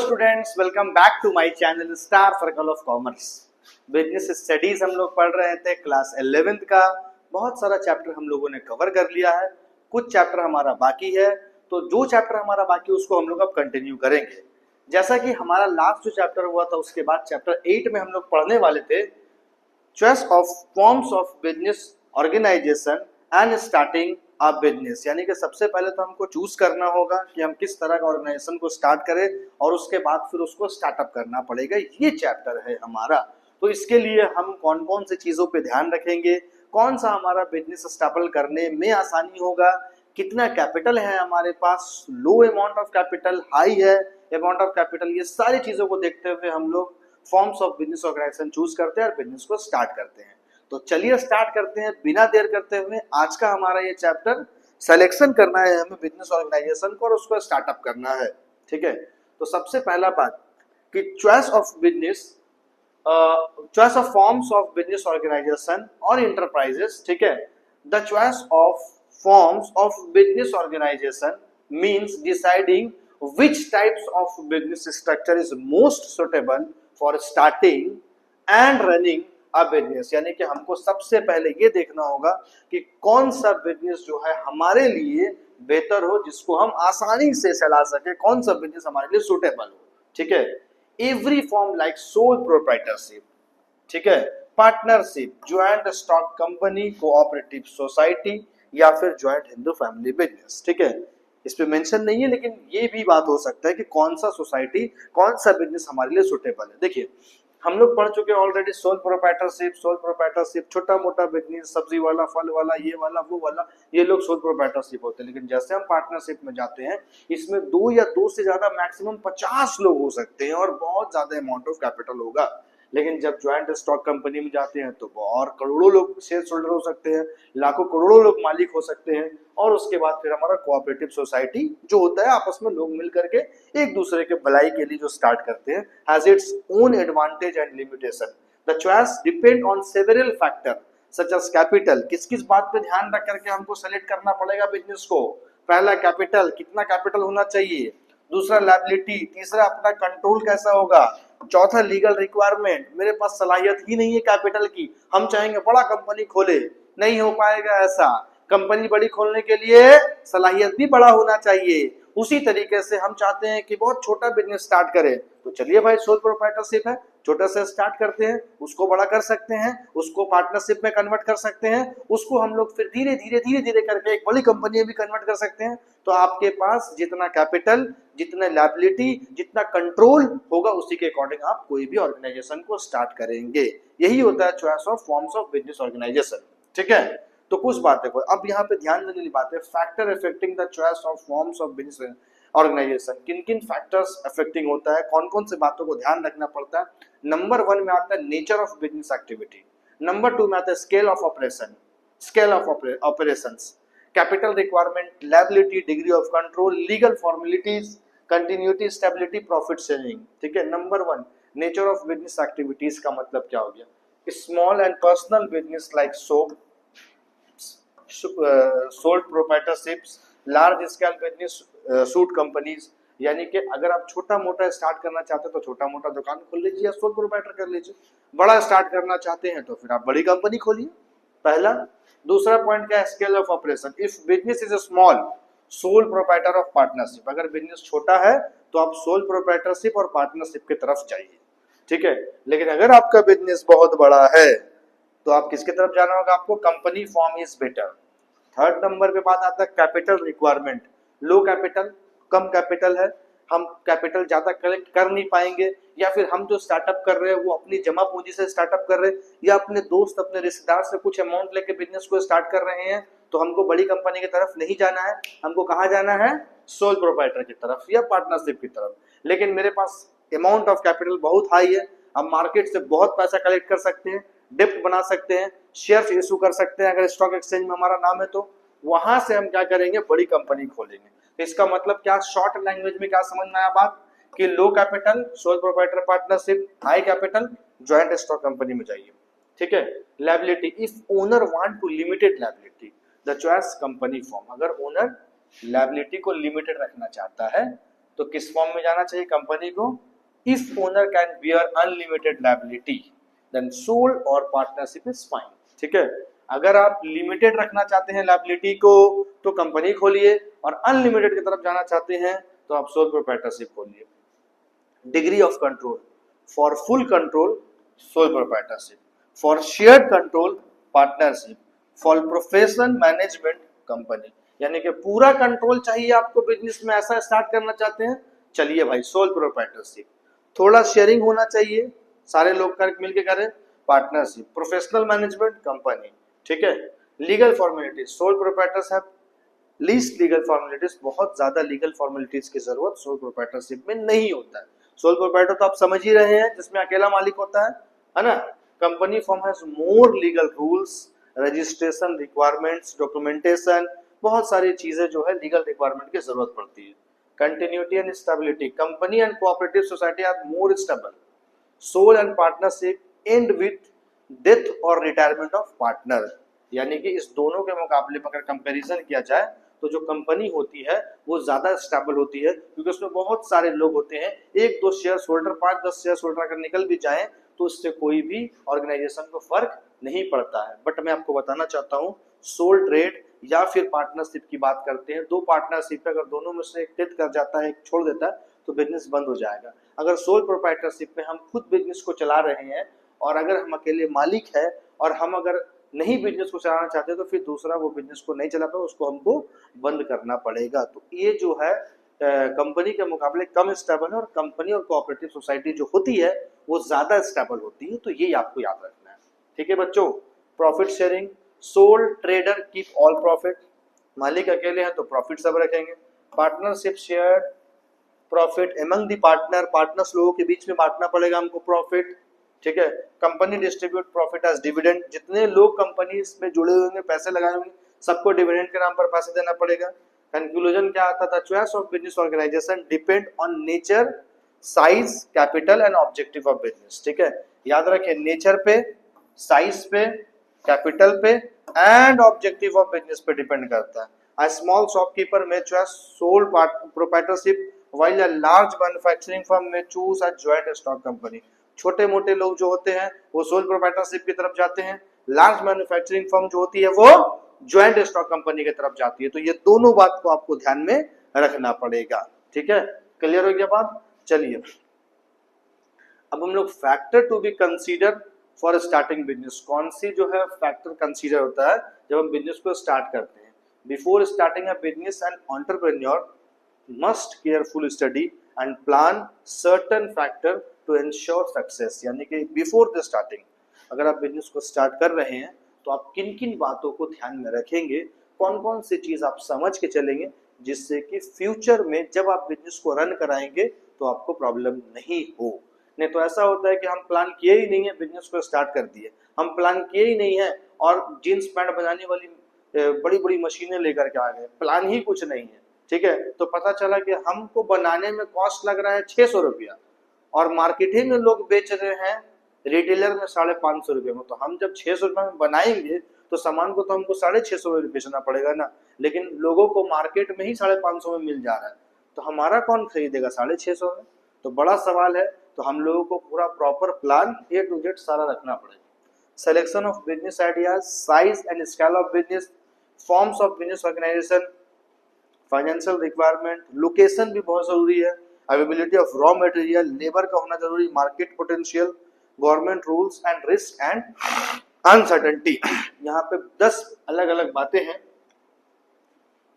Students, welcome back to my channel Star Circle of commerce. Business studies हम लोग पढ़ रहे थे क्लास 11th का। बहुत सारा चैप्टर हम लोगों ने कवर कर लिया है, कुछ चैप्टर हमारा बाकी है। तो जो चैप्टर हमारा बाकी है उसको हम लोग अब कंटिन्यू करेंगे। जैसा कि हमारा लास्ट जो चैप्टर हुआ था उसके बाद चैप्टर 8 में हम लोग पढ़ने वाले थे choice of forms of business organisation and starting a business. यानी कि सबसे पहले तो हमको चूज करना होगा कि हम किस तरह का ऑर्गेनाइजेशन को स्टार्ट करें और उसके बाद फिर उसको स्टार्टअप करना पड़ेगा। ये चैप्टर है हमारा। तो इसके लिए हम कौन कौन सी चीजों पे ध्यान रखेंगे, कौन सा हमारा बिजनेस स्टार्टअप करने में आसानी होगा, कितना कैपिटल है हमारे पास, low amount of capital, high है अमाउंट ऑफ कैपिटल, ये सारी चीजों को देखते हुए हम लोग forms of business organization choose करते हैं और बिजनेस को स्टार्ट करते हैं। तो चलिए स्टार्ट करते हैं बिना देर करते हुए। आज का हमारा ये चैप्टर सिलेक्शन करना है हमें बिजनेस ऑर्गेनाइजेशन को और उसको स्टार्टअप करना है। ठीक है, तो सबसे पहला बात कि choice of business, choice of forms of business organisation और इंटरप्राइजेस। ठीक है, the choice of forms of business organisation means deciding which types of business structure is most suitable for starting and running a business। यानी कि हमको सबसे पहले ये देखना होगा कि कौन सा बिजनेस जो है हमारे लिए बेहतर हो, जिसको हम आसानी से चला सके, कौन सा बिजनेस हमारे लिए सुटेबल हो। ठीक है, every form like sole proprietorship, ठीक है, partnership, joint stock company, cooperative society या फिर ज्वाइंट हिंदू फैमिली बिजनेस। ठीक है, इस पे मेंशन नहीं है लेकिन ये भी बात हो सकता है कि कौन सा सोसाइटी, कौन सा बिजनेस हमारे लिए सुटेबल है। देखिए, हम लोग पढ़ चुके हैं ऑलरेडी सोल प्रोप्राइटरशिप, छोटा मोटा बिजनेस, सब्जी वाला, फल वाला, ये वाला, वो वाला, ये लोग सोल प्रोप्राइटरशिप होते हैं। लेकिन जैसे हम पार्टनरशिप में जाते हैं, इसमें 2 या 2 से ज्यादा मैक्सिमम 50 लोग हो सकते हैं और बहुत ज्यादा अमाउंट ऑफ कैपिटल होगा। लेकिन जब ज्वाइंट स्टॉक कंपनी में जाते हैं तो और करोड़ों लोग शेयर होल्डर हो सकते हैं, लाखों करोड़ों लोग मालिक हो सकते हैं। और उसके बाद फिर हमारा कोऑपरेटिव सोसाइटी जो होता है, आपस में लोग मिल करके एक दूसरे के भलाई के लिए जो स्टार्ट करते हैं, has its own advantage and limitation. The choice depend on several factor such as capital. किस किस बात पे ध्यान रख करके हमको सेलेक्ट करना पड़ेगा बिजनेस को। पहला कैपिटल, कितना कैपिटल होना चाहिए। दूसरा लायबिलिटी, तीसरा अपना कंट्रोल कैसा होगा। चौथा लीगल रिक्वायरमेंट, मेरे पास सलाहियत ही नहीं है कैपिटल की, हम चाहेंगे बड़ा कंपनी खोले, नहीं हो पाएगा ऐसा। कंपनी बड़ी खोलने के लिए सलाहियत भी बड़ा होना चाहिए। उसी तरीके से हम चाहते हैं कि बहुत छोटा बिजनेस स्टार्ट करें, तो चलिए भाई सोल प्रोप्राइटरशिप है, छोटा से स्टार्ट करते हैं, उसको बड़ा कर सकते हैं, उसको पार्टनरशिप में कन्वर्ट कर सकते हैं, उसको हम लोग फिर धीरे धीरे करके एक बड़ी कंपनी में भी कन्वर्ट कर सकते हैं। तो आपके पास जितना कैपिटल, जितना लायबिलिटी, जितना कंट्रोल होगा, उसी के अकॉर्डिंग आप कोई भी ऑर्गेनाइजेशन को स्टार्ट करेंगे। यही होता है choice of forms of business organisation. ठीक है, तो कुछ बात देखो, अब यहाँ पे ध्यान देने वाली बात है, factor affecting the choice of forms of business organisation. किन किन फैक्टर्स अफेक्टिंग होता है, कौन कौन से बातों को ध्यान रखना पड़ता है। नंबर 1 में आता है nature of business activity. Number 2 में आता है scale of operation, scale of operations, capital requirement, liability, degree of control, legal formalities, continuity, stability, profit sharing. ठीक है, number 1 nature of business activities का मतलब क्या हो गया। Small and personal business like shop, sole proprietorships, large scale business suit companies. यानी कि अगर आप छोटा मोटा स्टार्ट करना चाहते हैं तो छोटा मोटा दुकान खोल लीजिए या सोल प्रोप्राइटर कर लीजिए। बड़ा स्टार्ट करना चाहते हैं तो फिर आप बड़ी कंपनी खोलिए, पहला। दूसरा पॉइंट क्या है, scale of operation. If business is a small, sole proprietor of partnership. अगर बिजनेस छोटा है तो आप सोल प्रोप्राइटरशिप और पार्टनरशिप की तरफ जाइए। ठीक है, लेकिन अगर आपका बिजनेस बहुत बड़ा है तो आप किसकी तरफ जाना होगा, आपको company form is better. Third number पे बात आता है कैपिटल रिक्वायरमेंट। लो कैपिटल, कम कैपिटल है, हम कैपिटल ज्यादा कलेक्ट कर नहीं पाएंगे, या फिर हम जो स्टार्टअप कर रहे हैं वो अपनी जमा पूंजी से स्टार्टअप कर रहे हैं, या अपने दोस्त, अपने रिश्तेदार से कुछ अमाउंट लेके बिजनेस को स्टार्ट कर रहे हैं, तो हमको बड़ी कंपनी की तरफ नहीं जाना है, हमको कहाँ जाना है, सोल प्रोप्राइटर की तरफ या पार्टनरशिप की तरफ। लेकिन मेरे पास अमाउंट ऑफ कैपिटल बहुत हाई है, हम मार्केट से बहुत पैसा कलेक्ट कर सकते हैं, डिप्ट बना सकते हैं, शेयर्स इशू कर सकते हैं, अगर स्टॉक एक्सचेंज में हमारा नाम है तो वहां से हम क्या करेंगे, बड़ी कंपनी खोलेंगे। इसका मतलब क्या, शॉर्ट लैंग्वेज में क्या समझ में आया बात, कि low capital sole proprietor partnership, high capital joint stock company में जाइए। ठीक है, liability, if owner want to limited liability the choice company form. अगर ओनर लायबिलिटी को लिमिटेड रखना चाहता है तो किस फॉर्म में जाना चाहिए कंपनी को? If owner can bear unlimited liability then sole or partnership is fine. ठीक है, अगर आप लिमिटेड रखना चाहते हैं लायबिलिटी को तो कंपनी खोलिए, और अनलिमिटेड की तरफ जाना चाहते हैं तो आप सोल प्रोप्राइटरशिप खोलिए। Degree of control, for full control sole proprietorship, for shared control partnership, for profession management company. यानी कि पूरा कंट्रोल चाहिए आपको बिजनेस में, ऐसा स्टार्ट करना चाहते हैं, चलिए भाई सोल प्रोप्राइटरशिप। थोड़ा शेयरिंग होना चाहिए, सारे लोग कर मिलके करें, पार्टनरशिप। Professional management company. ठीक है, legal formalities sole proprietorship, least legal formalities, बहुत ज्यादा लीगल फॉर्मेलिटीज की जरूरत सोल प्रोप्राइटरशिप में नहीं होता है। सोल प्रोप्राइटर तो आप समझ ही रहे हैं, जिसमें अकेला मालिक होता है ना। Company form has more legal rules, registration requirements, documentation, बहुत सारी चीजें जो है लीगल रिक्वायरमेंट की जरूरत पड़ती है। Continuity and stability, company and cooperative society are more stable. Sole and partnership end with death or retirement of partner. यानी कि इस दोनों के मुकाबले में अगर कंपैरिजन किया जाए तो जो कंपनी होती है वो ज्यादा स्टेबल होती है, क्योंकि उसमें बहुत सारे लोग होते हैं। एक दो शेयर होल्डर, 5-10 शेयर होल्डर अगर निकल भी जाए तो इससे कोई भी ऑर्गेनाइजेशन को फर्क नहीं पड़ता है। बट मैं आपको बताना चाहता हूँ, सोल ट्रेड या फिर पार्टनरशिप की बात करते हैं, दो पार्टनरशिप अगर दोनों में से एक डेथ कर जाता है, एक छोड़ देता है, तो बिजनेस बंद हो जाएगा। अगर सोल प्रोप्राइटरशिप में हम खुद बिजनेस को चला रहे हैं और अगर हम अकेले मालिक है और हम अगर नहीं बिजनेस को चलाना चाहते तो फिर दूसरा वो बिजनेस को नहीं चला पाए, उसको हमको बंद करना पड़ेगा। तो ये जो है कंपनी के मुकाबले कम स्टेबल है, और कंपनी और कोऑपरेटिव सोसाइटी जो होती है वो ज्यादा स्टेबल होती है। तो ये आपको याद रखना है। ठीक है बच्चों, profit sharing, soul trader keep all profit, मालिक अकेले हैं तो प्रॉफिट सब रखेंगे। पार्टनरशिप शेयर प्रॉफिट एमंग दी पार्टनर, पार्टनर्स लोगों के बीच में बांटना पड़ेगा हमको प्रॉफिट। ठीक है, company distribute profit as dividend, जितने लोग कंपनी में जुड़े हुए होंगे, पैसे लगाए होंगे, सबको डिविडेंड के नाम पर पैसे देना पड़ेगा। कंक्लूजन क्या आता था? Choice of business organisation depend on nature, size, capital and objective of business. ठीक है, याद रखें, नेचर पे, साइज पे, कैपिटल पे एंड ऑब्जेक्टिव ऑफ बिजनेस पे डिपेंड करता है। A small shopkeeper may choose sole proprietorship while a large manufacturing firm may choose a joint stock company. छोटे मोटे लोग जो होते हैं वो सोल प्रोप्राइटरशिप की तरफ जाते हैं, लार्ज मैन्युफैक्चरिंग फर्म जो होती है वो ज्वाइंट स्टॉक कंपनी की तरफ जाती है। तो ये दोनों बात को आपको ध्यान में रखना पड़ेगा। ठीक है, क्लियर हो गया बात? चलिए अब हम लोग factor to be consider for starting business, कौन सी जो है फैक्टर कंसीडर होता है जब हम बिजनेस को स्टार्ट करते हैं। Before starting a business, an entrepreneur must carefully study and plan certain factor to ensure success। यानी कि before the starting, अगर आप बिजनेस को स्टार्ट कर रहे हैं तो आप किन किन बातों को ध्यान में रखेंगे, कौन कौन सी चीज आप समझ के चलेंगे, जिससे कि फ्यूचर में जब आप बिजनेस को रन कराएंगे तो आपको प्रॉब्लम नहीं हो। नहीं तो ऐसा होता है कि हम प्लान किए ही नहीं है, बिजनेस को स्टार्ट कर दिए, हम प्लान किए ही नहीं है और जींस पैंट बनाने वाली बड़ी बड़ी मशीनें लेकर के आ गए, प्लान ही कुछ नहीं है। ठीक है, तो पता चला कि हमको बनाने में कॉस्ट लग रहा है 600 रुपया और मार्केटिंग में लोग बेच रहे हैं रिटेलर में 550 रुपये में। तो हम जब 600 रुपये में बनाएंगे तो सामान को तो हमको 650 में बेचना पड़ेगा ना, लेकिन लोगों को मार्केट में ही 550 में मिल जा रहा है, तो हमारा कौन खरीदेगा 650 में? तो बड़ा सवाल है। तो हम लोगों को पूरा proper plan A to Z सारा रखना पड़ेगा। Selection of business ideas, size and scale of business, forms of business organisation, financial requirement, location भी बहुत जरूरी है, availability of raw material, labour का होना जरूरी, market potential, government rules and risk and uncertainty. यहाँ पे 10 अलग अलग बातें हैं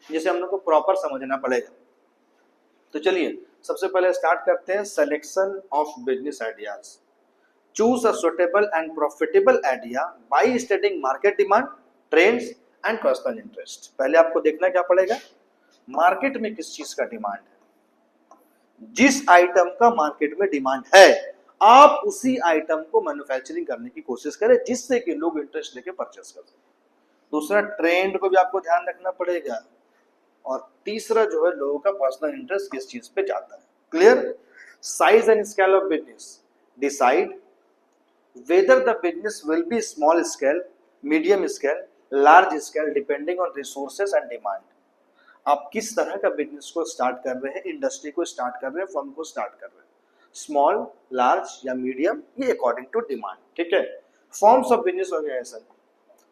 जिसे हम लोग को प्रॉपर समझना पड़ेगा। तो चलिए सबसे पहले स्टार्ट करते हैं selection of business ideas. Choose a suitable and profitable idea by studying market demand, trends and personal interest. पहले आपको देखना क्या पड़ेगा, मार्केट में किस चीज का डिमांड है। जिस आइटम का मार्केट में डिमांड है आप उसी आइटम को मैन्युफैक्चरिंग करने की कोशिश करें, जिससे कि लोग इंटरेस्ट लेके परचेस कर सकें। दूसरा, ट्रेंड को भी आपको ध्यान रखना पड़ेगा, और तीसरा जो है लोगों का पर्सनल इंटरेस्ट किस चीज पे जाता है। Clear? Size and scale of business, decide whether the business will be small scale, medium scale, large scale depending on resources and demand. आप किस तरह का बिजनेस को स्टार्ट कर रहे हैं, इंडस्ट्री को स्टार्ट कर रहे हैं, फर्म को स्टार्ट कर रहे हैं, स्मॉल, लार्ज या मीडियम, ये अकॉर्डिंग टू डिमांड। ठीक है। Forms of business organisation,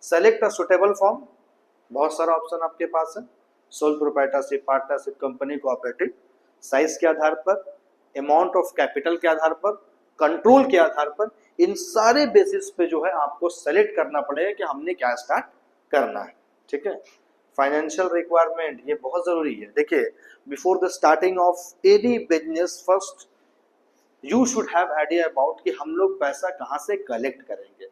select a suitable form, बहुत सारा ऑप्शन आपके पास है, sole proprietorship, partnership, company, cooperative, size के आधार पर, अमाउंट ऑफ कैपिटल के आधार पर, कंट्रोल के आधार पर, इन सारे बेसिस पे जो है आपको सेलेक्ट करना पड़ेगा कि हमने क्या स्टार्ट करना है। ठीक है। फाइनेंशियल रिक्वायरमेंट, ये बहुत जरूरी है। देखिए, before the starting of any business, first you should have idea about कि हम लोग पैसा कहाँ से कलेक्ट करेंगे,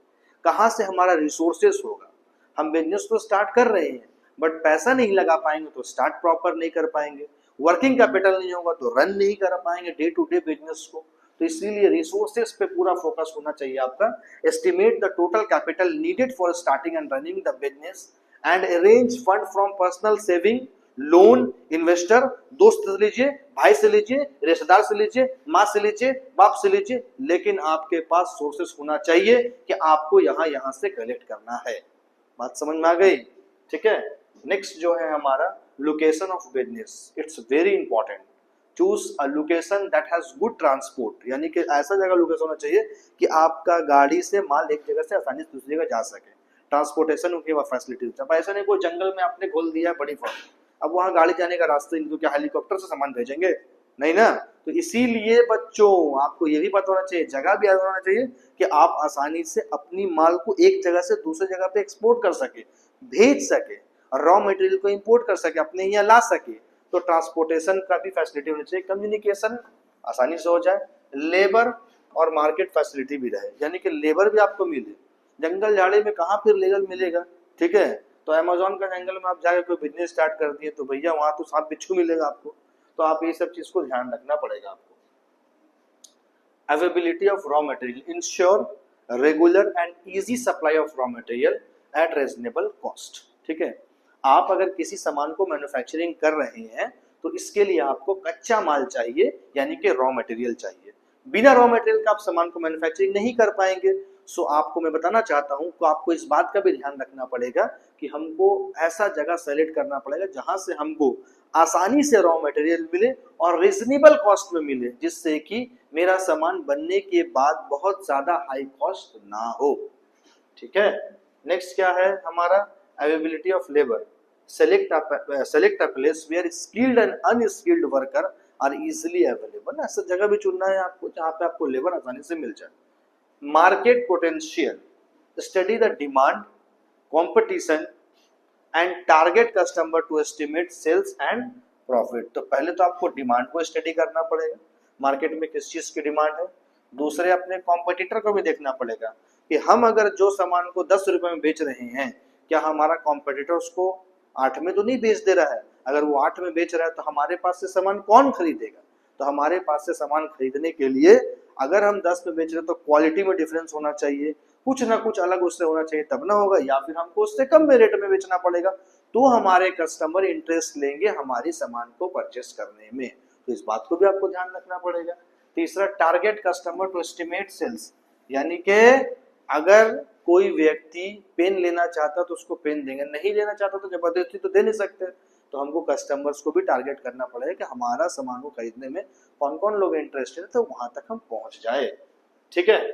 कहाँ से हमारा रिसोर्सेस होगा। हम बिजनेस तो स्टार्ट कर रहे हैं, बट पैसा नहीं लगा पाएंगे तो स्टार्ट प्रॉपर नहीं कर पाएंगे, वर्किंग कैपिटल नहीं होगा तो रन नहीं कर पाएंगे डे टू डे बिजनेस को। तो इसीलिए रिसोर्सेस पे पूरा फोकस होना चाहिए आपका। Estimate the total capital needed for starting and running the business and arrange fund from personal saving, loan, investor, दोस्त से लीजिए, भाई से लीजिए, रिश्तेदार से लीजिए, माँ से लीजिए, बाप से लीजिए, लेकिन आपके पास सोर्सेस होना चाहिए कि आपको यहाँ से कलेक्ट करना है। बात समझ में आ गई? ठीक है। नेक्स्ट जो है हमारा location of business, it's very important. Choose a location that has good transport, यानी कि ऐसा जगह लोकेशन होना चाहिए कि आपका गाड़ी से माल एक जगह से आसानी से दूसरी जगह जा सके, ट्रांसपोर्टेशन की फैसिलिटीज। अब ऐसा नहीं कोई जंगल में आपने खोल दिया है बड़ी फर्म, अब वहां गाड़ी जाने का रास्ता नहीं, तो क्या हेलीकॉप्टर से सामान भेजेंगे? नहीं ना। तो इसीलिए बच्चों आपको ये भी पता होना चाहिए, जगह भी ऐसा होना चाहिए कि आप आसानी से अपनी माल को एक जगह से दूसरी जगह पे एक्सपोर्ट कर सके, भेज सके, और रॉ मटेरियल को इंपोर्ट कर सके, अपने यहाँ ला सके। तो ट्रांसपोर्टेशन का भी फैसिलिटी होनी चाहिए, कम्युनिकेशन आसानी से हो जाए, लेबर और मार्केट फैसिलिटी भी रहे, यानी कि लेबर भी आपको मिले। जंगल झाड़ी में कहाँ फिर लेबर मिलेगा? ठीक है। तो अमेज़न का जंगल में आप जाकर कोई बिजनेस स्टार्ट कर दिए तो भैया वहां तो सांप बिच्छू मिलेगा आपको। तो आप ये सब चीज को ध्यान रखना पड़ेगा आपको। Availability of raw material, ensure regular and easy supply of raw material at reasonable cost. ठीक है। आप अगर किसी सामान को मैन्युफैक्चरिंग कर रहे हैं तो इसके लिए आपको कच्चा माल चाहिए, यानी कि रॉ मटेरियल चाहिए। बिना रॉ मटेरियल का आप सामान को मैन्युफैक्चरिंग नहीं कर पाएंगे। सो आपको मैं बताना चाहता हूं तो आपको इस बात का भी ध्यान रखना पड़ेगा कि हमको ऐसा जगह सेलेक्ट करना पड़ेगा जहां से हमको आसानी से रॉ मटेरियल मिले और रीजनेबल कॉस्ट में मिले, जिससे कि मेरा सामान बनने के बाद बहुत ज्यादा हाई कॉस्ट ना हो। ठीक है। नेक्स्ट क्या है हमारा? Availability of labour, select a place where skilled and unskilled worker are easily available। ऐसा जगह भी चुनना है आपको जहाँ पे आपको लेबर आसानी से मिल जाए। Market potential, study the demand, competition and target customer to estimate sales and profit. तो पहले तो आपको डिमांड को स्टडी करना पड़ेगा, मार्केट में किस चीज की डिमांड है। दूसरे अपने कॉम्पिटिटर को भी देखना पड़ेगा कि हम अगर जो सामान को 10 रुपए में बेच रहे हैं, क्या हमारा कॉम्पिटिटर उसको 8 में तो नहीं बेच दे रहा है? अगर वो 8 में बेच रहा है तो हमारे पास से सामान कौन खरीदेगा? तो हमारे पास से सामान खरीदने के लिए अगर हम 10 में बेच रहे हैं तो क्वालिटी में डिफरेंस होना चाहिए, कुछ ना कुछ अलग उससे होना चाहिए, तब ना होगा। या फिर हमको उससे कम में रेट में बेचना पड़ेगा, तो हमारे कस्टमर इंटरेस्ट लेंगे हमारे सामान को परचेस करने में। तो इस बात को भी आपको ध्यान रखना पड़ेगा। तीसरा, target customer to estimate sales, यानी कि अगर कोई व्यक्ति पेन लेना चाहता तो उसको पेन देंगे, नहीं लेना चाहता तो जबरदस्ती तो दे नहीं सकते। तो हमको कस्टमर्स को भी टारगेट करना पड़ेगा कि हमारा सामान को खरीदने में कौन कौन लोग इंटरेस्टेड है, तो वहां तक हम पहुंच जाए। ठीक है।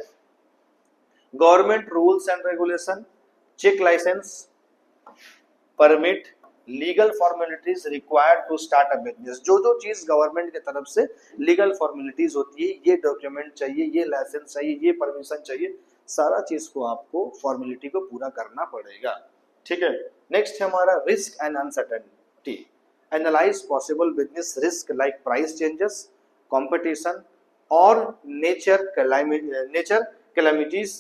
Government rules and regulation, check licence, permit, legal formalities required to start a business. जो जो चीज गवर्नमेंट की तरफ से लीगल फॉर्मेलिटीज होती है, ये डॉक्यूमेंट चाहिए, ये लाइसेंस चाहिए, ये परमिशन चाहिए, सारा चीज को आपको फॉर्मेलिटी को पूरा करना पड़ेगा। ठीक है। नेक्स्ट है हमारा risk and uncertainty, analyze possible business risk like price changes, competition और nature calamities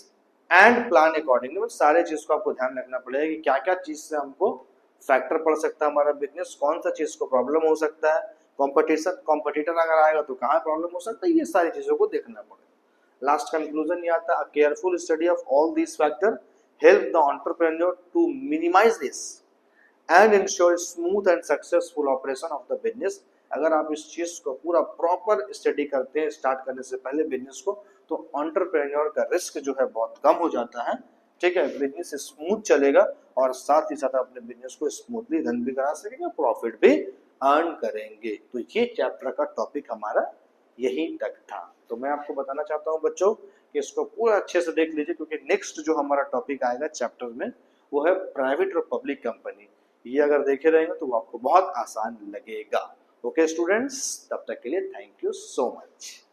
and plan accordingly. सारे चीज को आपको ध्यान रखना पड़ेगा कि क्या क्या चीज से हमको फैक्टर पड़ सकता है हमारा बिजनेस, कौन सा चीज को प्रॉब्लम हो सकता है, कॉम्पिटिटर अगर आएगा तो कहाँ प्रॉब्लम हो सकता है, ये सारी चीजों को देखना पड़ेगा। लास्ट कंक्लूजन ये आता है, careful study of all these factor help the entrepreneur to minimise this and ensure smooth and successful operation of the business. अगर आप इस चीज को पूरा प्रॉपर स्टडी करते हैं स्टार्ट करने से पहले बिजनेस को, तो एंटरप्रेन्योर का रिस्क जो है बहुत कम हो जाता है। ठीक है, बिजनेस स्मूथ चलेगा और साथ ही साथ अपने बिजनेस को स्मूथली रन भी करा सकेंगे, प्रॉफिट भी अर्न करेंगे। तो ये चैप्टर का टॉपिक हमारा यही तक था। तो मैं आपको बताना चाहता हूँ बच्चों कि इसको पूरा अच्छे से देख लीजिए, क्योंकि नेक्स्ट जो हमारा टॉपिक आएगा चैप्टर में वो है प्राइवेट और पब्लिक कंपनी। ये अगर देखे रहेंगे तो वो आपको बहुत आसान लगेगा। ओके स्टूडेंट्स, तब तक के लिए थैंक यू सो मच।